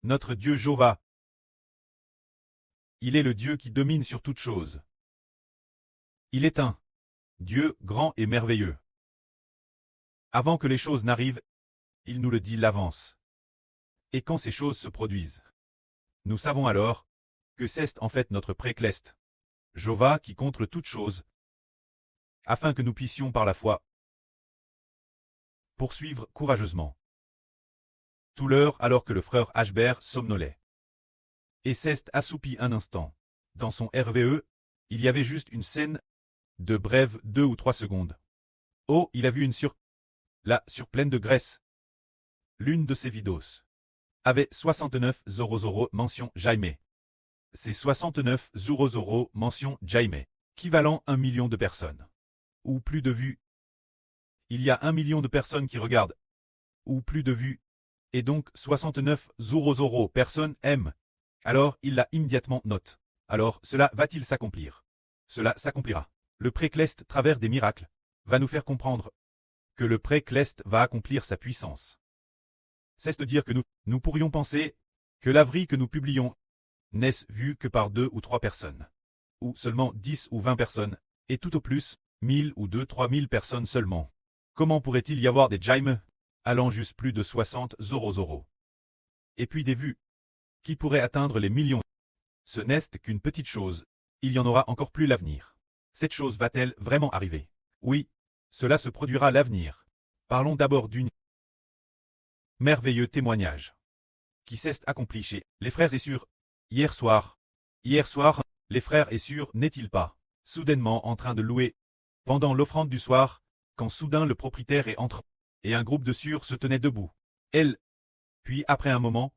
Notre Dieu Jova. Il est le Dieu qui domine sur toute chose. Il est un Dieu grand et merveilleux. Avant que les choses n'arrivent, il nous le dit l'avance. Et quand ces choses se produisent, nous savons alors que c'est en fait notre précleste, Jova qui contrôle toute chose, afin que nous puissions par la foi poursuivre courageusement. Tout l'heure alors que le frère Ashbert somnolait. Et Cest assoupi un instant. Dans son RVE, il y avait juste une scène de brève 2 ou 3 secondes. Oh, il a vu une là, sur pleine de graisse. L'une de ses vidéos avait 69 000 mention Jaime. C'est 69 000 mention Jaime, équivalent 1 million de personnes. Ou plus de vues. Il y a 1 million de personnes qui regardent. Ou plus de vues. Et donc 69 000 personnes aiment. Alors il l'a immédiatement note. Alors cela va-t-il s'accomplir? Cela s'accomplira. Le précleste travers des miracles va nous faire comprendre que le précleste va accomplir sa puissance. C'est dire que nous pourrions penser que l'avril que nous publions n'est vu que par 2 ou 3 personnes. Ou seulement 10 ou 20 personnes, et tout au plus, 1000 ou 2-3 000 personnes seulement. Comment pourrait-il y avoir des Jaime allant juste plus de 60 000? Et puis des vues qui pourraient atteindre les millions. Ce n'est qu'une petite chose, il y en aura encore plus l'avenir. Cette chose va-t-elle vraiment arriver? Oui, cela se produira à l'avenir. Parlons d'abord d'une merveilleux témoignage qui s'est accompli chez les frères et sœurs. Hier soir, les frères et sœurs n'est-il pas soudainement en train de louer pendant l'offrande du soir, quand soudain le propriétaire est entré, et un groupe de sœurs se tenait debout. Puis après un moment,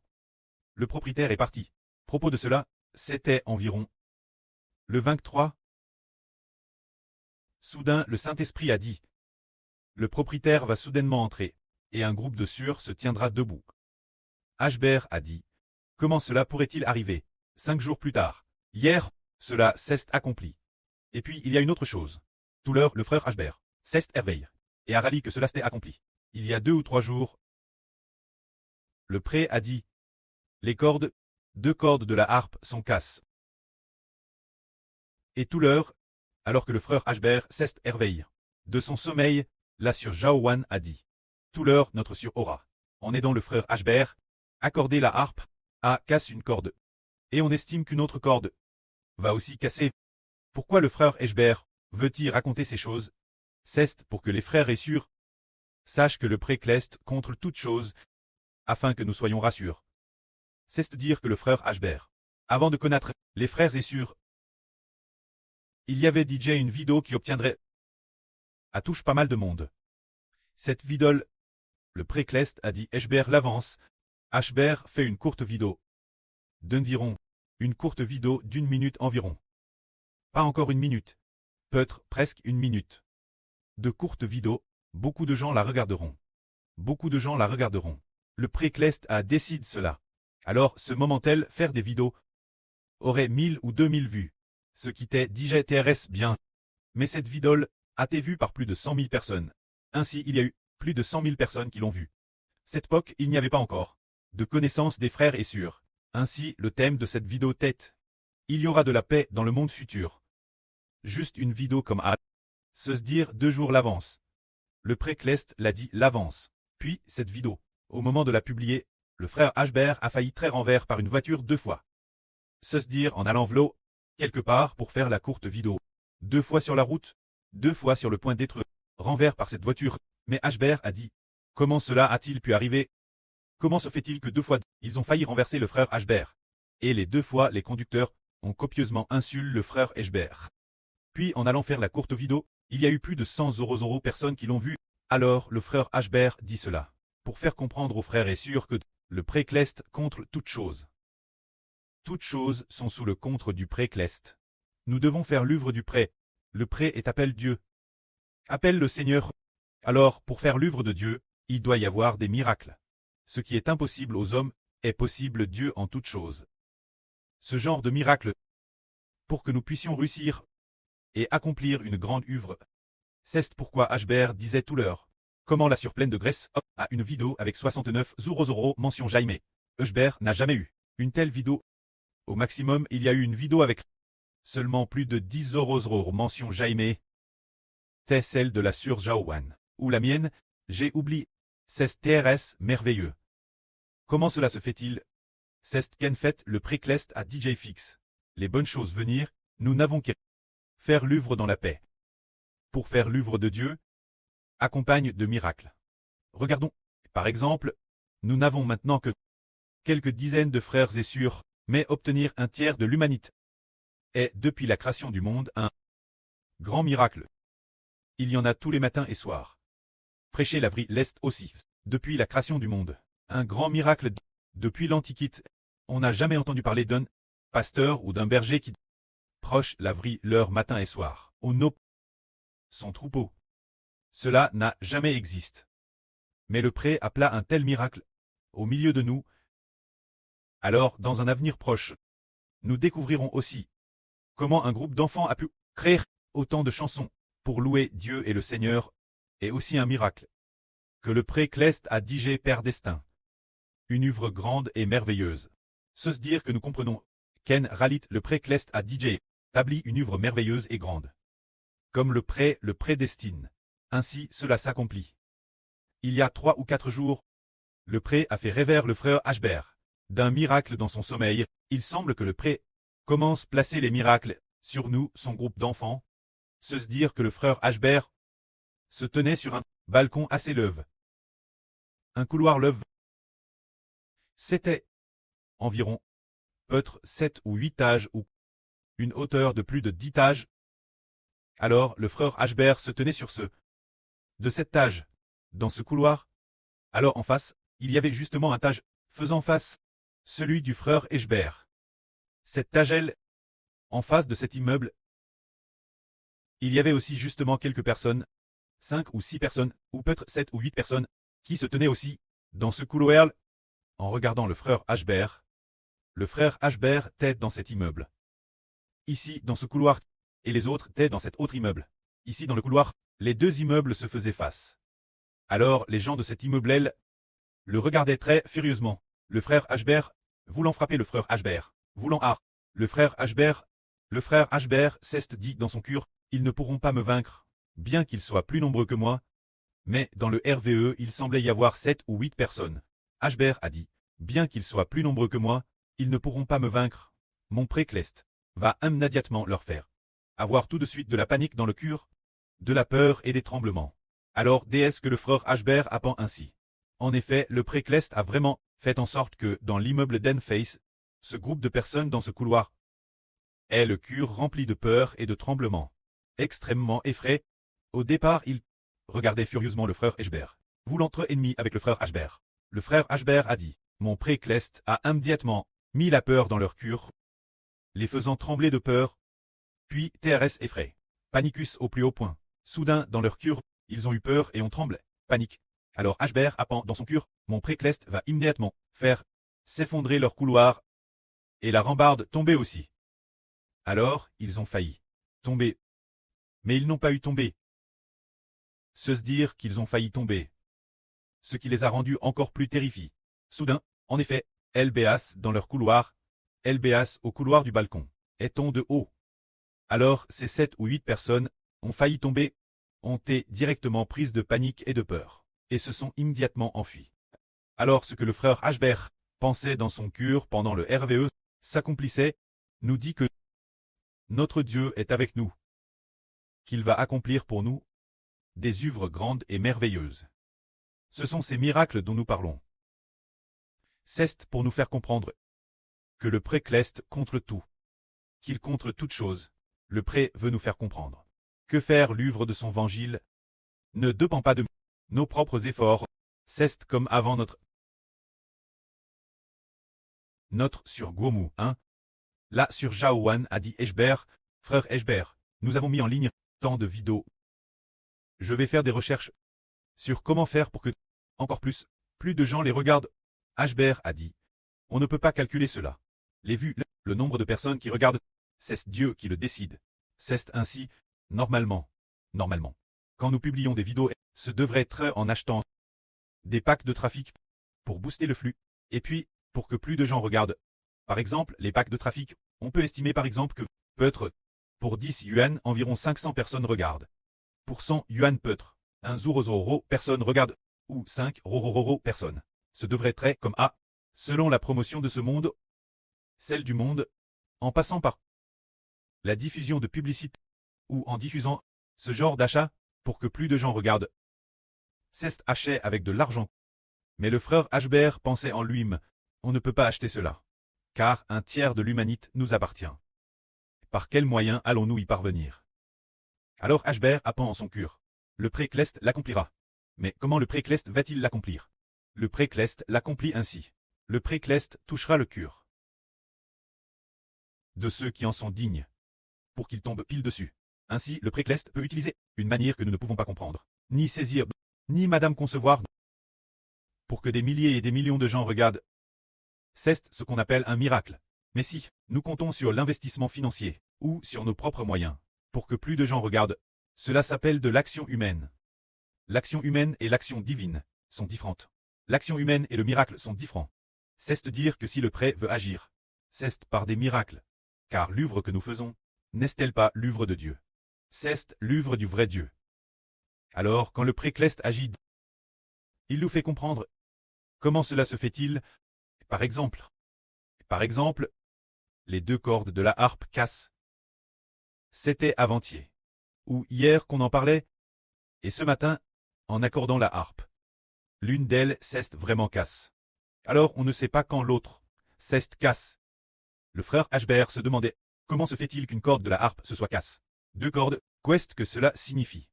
le propriétaire est parti. Propos de cela, c'était environ le 23. Soudain le Saint-Esprit a dit, le propriétaire va soudainement entrer, et un groupe de sœurs se tiendra debout. Ashbert a dit, comment cela pourrait-il arriver? 5 jours plus tard. Hier, cela s'est accompli. Et puis il y a une autre chose. Tout l'heure, le frère Ashbert s'est éveillé, et a rallié que cela s'était accompli. Il y a 2 ou 3 jours, le pré a dit, les cordes, 2 cordes de la harpe sont casses. Et tout l'heure, alors que le frère Ashbert s'est éveillé de son sommeil, la sœur Jaowan a dit, tout l'heure notre sœur Aura, en aidant le frère Ashbert, accorder la harpe, casse une corde. Et on estime qu'une autre corde va aussi casser. Pourquoi le frère Ashbert veut-il raconter ces choses? C'est pour que les frères et sœurs sachent que le précleste contre toute chose, afin que nous soyons rassurés. C'est dire que le frère Ashbert, avant de connaître les frères et sœurs, il y avait DJ une vidéo qui obtiendrait à touche pas mal de monde. Cette vidéo, le précleste a dit Ashbert l'avance. Ashbert fait une courte vidéo d'environ, une courte vidéo d'1 minute environ. Pas encore 1 minute. Peut-être presque 1 minute. De courtes vidéos, beaucoup de gens la regarderont. Beaucoup de gens la regarderont. Le précleste a décidé cela. Alors ce moment-tel faire des vidéos aurait 1000 ou 2000 vues. Ce qui t'est déjà TRS bien. Mais cette vidéo a été vue par plus de 100 000 personnes. Ainsi il y a eu plus de 100 000 personnes qui l'ont vue. Cette époque il n'y avait pas encore de connaissance des frères et sœurs. Ainsi le thème de cette vidéo tête. Il y aura de la paix dans le monde futur. Juste une vidéo comme se dire 2 jours l'avance. Le précleste l'a dit l'avance. Puis cette vidéo, au moment de la publier, le frère Ashbert a failli très renvers par une voiture 2 fois. Se dire en allant v'là quelque part pour faire la courte vidéo. 2 fois sur la route, 2 fois sur le point d'être renvers par cette voiture. Mais Ashbert a dit, comment cela a-t-il pu arriver? Comment se fait-il que 2 fois ils ont failli renverser le frère Ashbert? Et les 2 fois les conducteurs ont copieusement insulté le frère Ashbert. Puis en allant faire la courte vidéo, il y a eu plus de 100 000 personnes qui l'ont vu. Alors le frère Ashbert dit cela, pour faire comprendre aux frères et sœurs que le précleste contre toute chose. Toutes choses sont sous le contre du précleste. Nous devons faire l'œuvre du pré. Le pré est appelle Dieu. Appelle le Seigneur. Alors, pour faire l'œuvre de Dieu, il doit y avoir des miracles. Ce qui est impossible aux hommes, est possible Dieu en toutes choses. Ce genre de miracle, pour que nous puissions réussir et accomplir une grande œuvre. C'est pourquoi Ashbert disait tout l'heure. Comment la surpleine de Grèce a une vidéo avec 69 000 mention Jaime. Hubert n'a jamais eu une telle vidéo. Au maximum, il y a eu une vidéo avec seulement plus de 10 euros mention Jaime. C'est celle de la sur Jaowan. Ou la mienne, j'ai oublié. C'est TRS merveilleux. Comment cela se fait-il? C'est qu'en fait le préclest à DJ Fix. Les bonnes choses venir, nous n'avons qu'à faire l'œuvre dans la paix. Pour faire l'œuvre de Dieu, accompagne de miracles. Regardons, par exemple, nous n'avons maintenant que quelques dizaines de frères et sœurs, mais obtenir un tiers de l'humanité est, depuis la création du monde, un grand miracle. Il y en a tous les matins et soirs. Prêcher la vraie l'Est aussi, depuis la création du monde. Un grand miracle depuis l'Antiquité. On n'a jamais entendu parler d'un pasteur ou d'un berger qui proche la vraie leur matin et soir. Au no son troupeau. Cela n'a jamais existé. Mais le pré appela un tel miracle au milieu de nous. Alors, dans un avenir proche, nous découvrirons aussi comment un groupe d'enfants a pu créer autant de chansons pour louer Dieu et le Seigneur, et aussi un miracle que le préclest à DJ Père Destin. Une œuvre grande et merveilleuse. Se dire que nous comprenons Ken Ralit le préclest à DJ établit une œuvre merveilleuse et grande. Comme le prédestine. Ainsi cela s'accomplit. Il y a 3 ou 4 jours, le pré a fait rêver le frère Hubert d'un miracle dans son sommeil. Il semble que le pré commence à placer les miracles sur nous, son groupe d'enfants. Se dire que le frère Hubert se tenait sur un balcon assez leve. Un couloir leve. C'était environ peut-être 7 ou 8 étages ou une hauteur de plus de 10 étages. Alors le frère Hubert se tenait sur de cet étage, dans ce couloir. Alors en face, il y avait justement un étage faisant face, celui du frère Hubert. Cette tagelle, en face de cet immeuble, il y avait aussi justement quelques personnes, 5 ou 6 personnes, ou peut-être 7 ou 8 personnes, qui se tenaient aussi, dans ce couloir, en regardant le frère Hubert. Le frère Hubert était dans cet immeuble. Ici, dans ce couloir, et les autres étaient dans cet autre immeuble. Ici, dans le couloir, les 2 immeubles se faisaient face. Alors, les gens de cet immeuble le regardaient très furieusement. Le frère Hubert, voulant frapper le frère Hubert, voulant le frère Hubert s'est dit dans son cœur, ils ne pourront pas me vaincre, bien qu'ils soient plus nombreux que moi. Mais dans le RVE, il semblait y avoir 7 ou 8 personnes. Hubert a dit, bien qu'ils soient plus nombreux que moi, ils ne pourront pas me vaincre. Mon préclest va immédiatement leur faire avoir tout de suite de la panique dans le cœur, de la peur et des tremblements. Alors déesse que le frère Hubert apprend ainsi. En effet, le préclest a vraiment fait en sorte que, dans l'immeuble d'Enface, ce groupe de personnes dans ce couloir ait le cœur rempli de peur et de tremblements. Extrêmement effrayé, au départ il regardait furieusement le frère Hubert, voulant être ennemi avec le frère Hubert. Le frère Hubert a dit, mon préclest a immédiatement mis la peur dans leur cœur, les faisant trembler de peur, puis TRS effrayé. Panicus au plus haut point. Soudain, dans leur cœur, ils ont eu peur et ont tremblé. Panique. Alors Hubert apprend dans son cœur, mon préclest va immédiatement faire s'effondrer leur couloir, et la rambarde tomber aussi. Alors, ils ont failli tomber. Mais ils n'ont pas eu tombé. Se dire qu'ils ont failli tomber. Ce qui les a rendus encore plus terrifiés. Soudain, en effet, LBAS dans leur couloir, LBAS au couloir du balcon, est-on de haut. Alors, ces 7 ou 8 personnes ont failli tomber, ont été directement prises de panique et de peur, et se sont immédiatement enfuies. Alors ce que le frère Hubert pensait dans son cœur pendant le RVE s'accomplissait, nous dit que notre Dieu est avec nous, qu'il va accomplir pour nous des œuvres grandes et merveilleuses. Ce sont ces miracles dont nous parlons. C'est pour nous faire comprendre que le préclest contre tout, qu'il contre toute chose. Le pré veut nous faire comprendre que faire l'œuvre de son évangile ne dépend pas de nos propres efforts, c'est comme avant notre sur Gomu, hein. Là sur Jaowan a dit Hubert, frère Hubert, nous avons mis en ligne tant de vidéos. Je vais faire des recherches sur comment faire pour que, encore plus de gens les regardent. Hubert a dit, on ne peut pas calculer cela. Les vues, le nombre de personnes qui regardent, c'est Dieu qui le décide. C'est ainsi, normalement. Quand nous publions des vidéos, ce devrait être en achetant des packs de trafic pour booster le flux, et puis pour que plus de gens regardent. Par exemple, les packs de trafic, on peut estimer par exemple que, peut-être, pour 10 yuan, environ 500 personnes regardent. Pour 100 yuan peut-être, 1 zoro personne regarde, ou 5 rorororo personnes. Ce devrait être comme A, selon la promotion de ce monde, celle du monde, en passant par la diffusion de publicité, ou en diffusant ce genre d'achat, pour que plus de gens regardent. C'est acheté avec de l'argent. Mais le frère Ashbert pensait en lui-même, on ne peut pas acheter cela. Car un tiers de l'humanité nous appartient. Par quels moyens allons-nous y parvenir? Alors Ashbert append en son cœur. Le Précleste l'accomplira. Mais comment le Précleste va-t-il l'accomplir? Le Précleste l'accomplit ainsi. Le Précleste touchera le cœur de ceux qui en sont dignes, pour qu'ils tombent pile dessus. Ainsi, le Précleste peut utiliser une manière que nous ne pouvons pas comprendre, ni saisir, ni madame concevoir, pour que des milliers et des millions de gens regardent. C'est ce qu'on appelle un miracle. Mais si, nous comptons sur l'investissement financier, ou sur nos propres moyens, pour que plus de gens regardent, cela s'appelle de l'action humaine. L'action humaine et l'action divine sont différentes. L'action humaine et le miracle sont différents. C'est dire que si le prêt veut agir, c'est par des miracles. Car l'œuvre que nous faisons, n'est-elle pas l'œuvre de Dieu? C'est l'œuvre du vrai Dieu. Alors, quand le Précleste agit, il nous fait comprendre comment cela se fait-il. Par exemple, les 2 cordes de la harpe cassent. C'était avant-hier, ou hier qu'on en parlait, et ce matin, en accordant la harpe. L'une d'elles s'est vraiment casse. Alors on ne sait pas quand l'autre s'est casse. Le frère Ashbert se demandait, comment se fait-il qu'une corde de la harpe se soit casse? 2 cordes, qu'est-ce que cela signifie?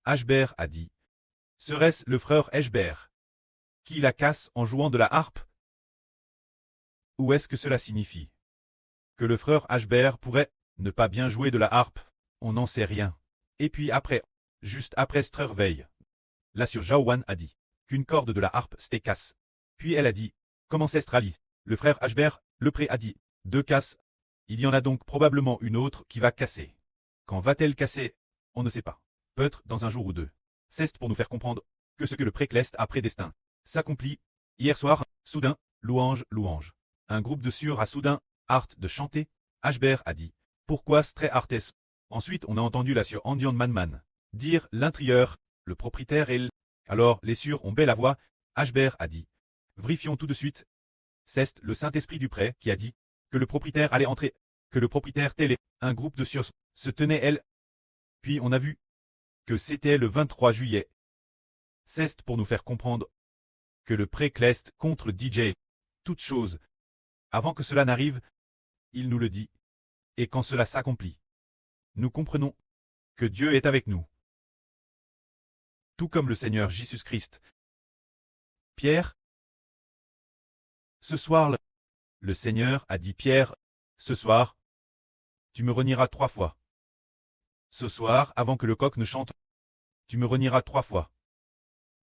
Ashbert a dit, serait-ce le frère Ashbert qui la casse en jouant de la harpe? Ou est-ce que cela signifie que le frère Ashbert pourrait ne pas bien jouer de la harpe? On n'en sait rien. Et puis après, juste après Strerveille, la sœur Jaowan a dit qu'une corde de la harpe s'était casse. Puis elle a dit, comment c'est Strali? Le frère Ashbert, le pré a dit, 2 casses. Il y en a donc probablement une autre qui va casser. Quand va-t-elle casser? On ne sait pas. Peut-être dans un jour ou 2. C'est pour nous faire comprendre que ce que le Précleste a prédestin s'accomplit. Hier soir, soudain, louange, louange. Un groupe de sœurs a soudain hâte de chanter. Ashbert a dit, pourquoi Stré Artes? Ensuite on a entendu la sœur Andian Manman dire l'intérieur, le propriétaire et Alors les sœurs ont belle la voix. Ashbert a dit, vérifions tout de suite. C'est le Saint-Esprit du prêtre qui a dit que le propriétaire allait entrer, que le propriétaire télé, un groupe de sœurs se tenait elle. Puis on a vu que c'était le 23 juillet. C'est pour nous faire comprendre que le Précleste contre le DJ, toute chose. Avant que cela n'arrive, il nous le dit. Et quand cela s'accomplit, nous comprenons que Dieu est avec nous. Tout comme le Seigneur Jésus-Christ. Pierre, ce soir, le Seigneur a dit Pierre, ce soir, tu me renieras 3 fois. Ce soir, avant que le coq ne chante, tu me renieras 3 fois.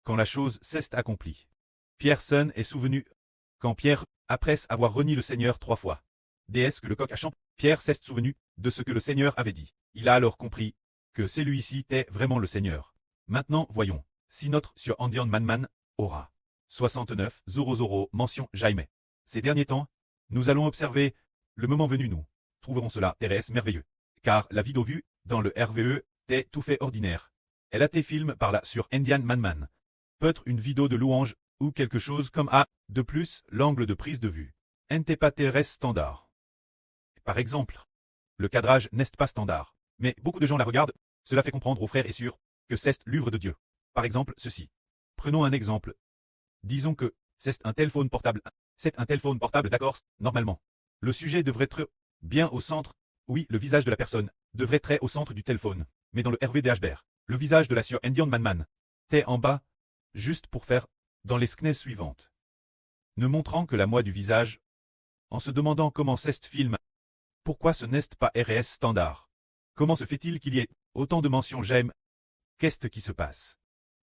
Quand la chose s'est accomplie. Pierre est souvenu, quand Pierre, après avoir renié le Seigneur 3 fois, déesse que le coq a chanté, Pierre s'est souvenu de ce que le Seigneur avait dit. Il a alors compris que celui-ci était vraiment le Seigneur. Maintenant, voyons, si notre sur Andian Manman aura 69 mention Jaime. Ces derniers temps, nous allons observer, le moment venu nous trouverons cela Thérèse merveilleux. Car la vidéo vue, dans le RVE, t'est tout fait ordinaire. Elle a été filmée par là sur Indian Manman. Peut-être une vidéo de louange, ou quelque chose comme A. De plus, l'angle de prise de vue n'était pas Thérèse standard. Par exemple, le cadrage n'est pas standard. Mais beaucoup de gens la regardent, cela fait comprendre aux frères et sœurs que c'est l'œuvre de Dieu. Par exemple, ceci. Prenons un exemple. Disons que c'est un téléphone portable. C'est un téléphone portable, d'accord, normalement. Le sujet devrait être bien au centre. Oui, le visage de la personne devrait être au centre du téléphone. Mais dans le RVD Ashbert, le visage de la sœur Indian Manman t'est en bas, juste pour faire dans les sknes suivantes. Ne montrant que la moitié du visage, en se demandant comment c'est film. Pourquoi ce n'est pas RS standard? Comment se fait-il qu'il y ait autant de mentions j'aime? Qu'est-ce qui se passe?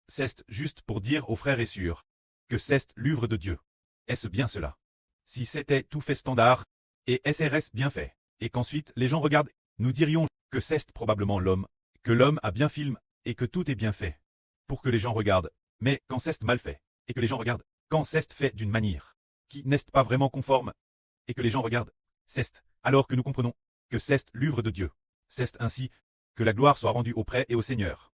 C'est juste pour dire aux frères et sœurs que c'est l'œuvre de Dieu. Est-ce bien cela? Si c'était tout fait standard, et SRS bien fait, et qu'ensuite les gens regardent, nous dirions que c'est probablement l'homme, que l'homme a bien filmé, et que tout est bien fait. Pour que les gens regardent, mais quand c'est mal fait, et que les gens regardent, quand c'est fait d'une manière qui n'est pas vraiment conforme, et que les gens regardent. Cest alors que nous comprenons que c'est l'œuvre de Dieu. C'est ainsi que la gloire soit rendue auprès et au Seigneur.